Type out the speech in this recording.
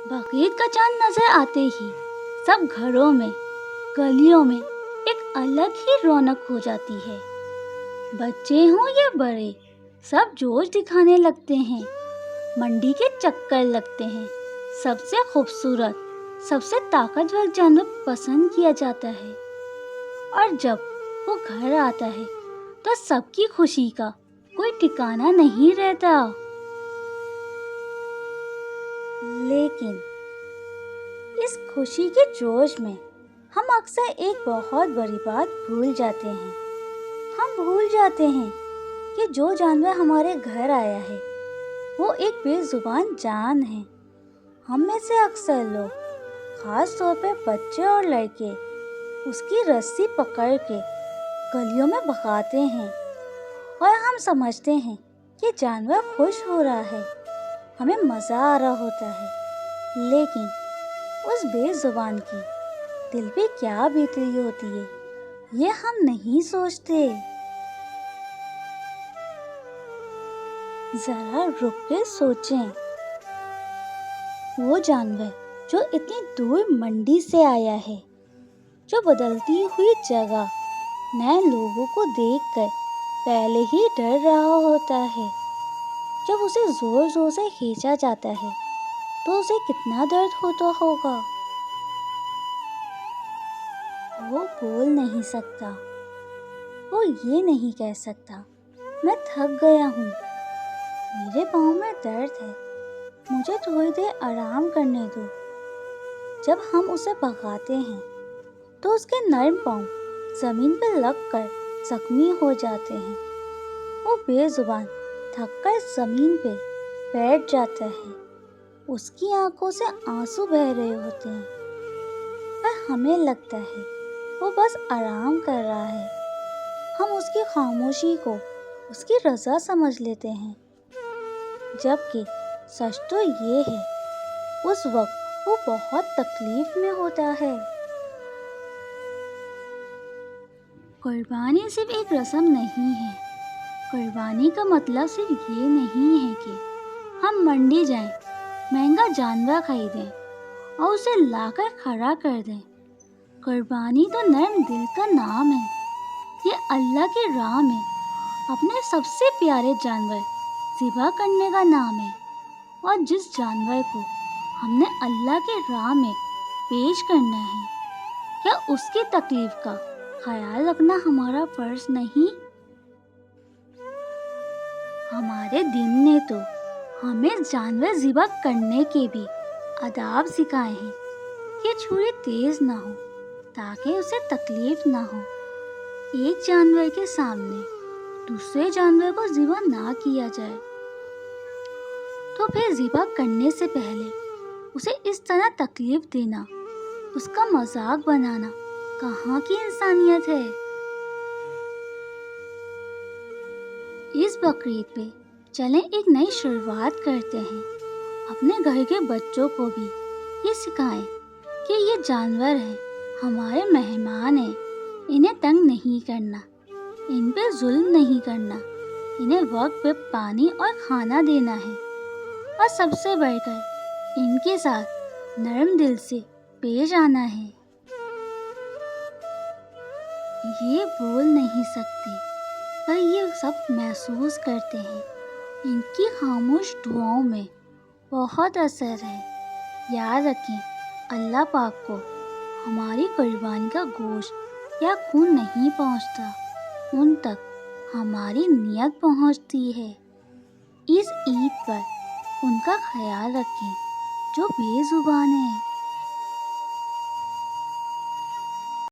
بقرعید کا چاند نظر آتے ہی سب گھروں میں، گلیوں میں ایک الگ ہی رونق ہو جاتی ہے۔ بچے ہوں یا بڑے، سب جوش دکھانے لگتے ہیں، منڈی کے چکر لگتے ہیں۔ سب سے خوبصورت، سب سے طاقتور جانور پسند کیا جاتا ہے، اور جب وہ گھر آتا ہے تو سب کی خوشی کا کوئی ٹھکانہ نہیں رہتا۔ لیکن اس خوشی کے جوش میں ہم اکثر ایک بہت بڑی بات بھول جاتے ہیں۔ ہم بھول جاتے ہیں کہ جو جانور ہمارے گھر آیا ہے وہ ایک بے زبان جان ہے۔ ہم میں سے اکثر لوگ، خاص طور پہ بچے اور لڑکے، اس کی رسی پکڑ کے گلیوں میں بھگاتے ہیں، اور ہم سمجھتے ہیں کہ جانور خوش ہو رہا ہے، ہمیں مزہ آ رہا ہوتا ہے۔ لیکن اس بے زبان کی دل پہ کیا بیت رہی ہوتی ہے، یہ ہم نہیں سوچتے۔ ذرا رک کے سوچیں، وہ جانور جو اتنی دور منڈی سے آیا ہے، جو بدلتی ہوئی جگہ، نئے لوگوں کو دیکھ کر پہلے ہی ڈر رہا ہوتا ہے، جب اسے زور زور سے کھینچا جاتا ہے تو اسے کتنا درد ہوتا ہوگا۔ وہ بول نہیں سکتا، وہ یہ نہیں کہہ سکتا میں تھک گیا ہوں، میرے پاؤں میں درد ہے، مجھے تھوڑی دیر آرام کرنے دو۔ جب ہم اسے بھگاتے ہیں تو اس کے نرم پاؤں زمین پہ لگ کر زخمی ہو جاتے ہیں۔ وہ بے زبان تھک کر زمین پہ بیٹھ جاتا ہے، اس کی آنکھوں سے آنسو بہہ رہے ہوتے ہیں، پر ہمیں لگتا ہے وہ بس آرام کر رہا ہے۔ ہم اس کی خاموشی کو اس کی رضا سمجھ لیتے ہیں، جبکہ سچ تو یہ ہے اس وقت وہ بہت تکلیف میں ہوتا ہے۔ قربانی صرف ایک رسم نہیں ہے۔ قربانی کا مطلب صرف یہ نہیں ہے کہ ہم منڈی جائیں، مہنگا جانور خریدیں اور اسے لا کر کھڑا کر دیں۔ قربانی تو نرم دل کا نام ہے، یہ اللہ کی راہ میں اپنے سب سے پیارے جانور ذبح کرنے کا نام ہے، اور جس جانور کو ہم نے اللہ کی راہ میں پیش کرنا ہے، کیا اس کی تکلیف کا خیال رکھنا ہمارا فرض نہیں؟ ہمارے دین نے تو ہمیں جانور ذبح کرنے کے بھی آداب سکھائے ہیں کہ چھری تیز نہ ہو تاکہ اسے تکلیف نہ ہو۔ ایک جانور کے سامنے دوسرے جانور کو ذبح نہ کیا جائے، تو پھر ذبح کرنے سے پہلے اسے اس طرح تکلیف دینا، اس کا مذاق بنانا کہاں کی انسانیت ہے؟ اس بقرعید پہ چلیں ایک نئی شروعات کرتے ہیں۔ اپنے گھر کے بچوں کو بھی یہ سکھائیں کہ یہ جانور ہیں، ہمارے مہمان ہیں، انہیں تنگ نہیں کرنا، ان پہ ظلم نہیں کرنا، انہیں وقت پہ پانی اور کھانا دینا ہے، اور سب سے بڑھ کر ان کے ساتھ نرم دل سے پیش آنا ہے۔ یہ بول نہیں سکتے پر یہ سب محسوس کرتے ہیں، ان کی خاموش دعاؤں میں بہت اثر ہے۔ یاد رکھیں، اللہ پاک کو ہماری قربانی کا گوشت یا خون نہیں پہنچتا، ان تک ہماری نیت پہنچتی ہے۔ اس عید پر ان کا خیال رکھیں جو بے زبان ہیں۔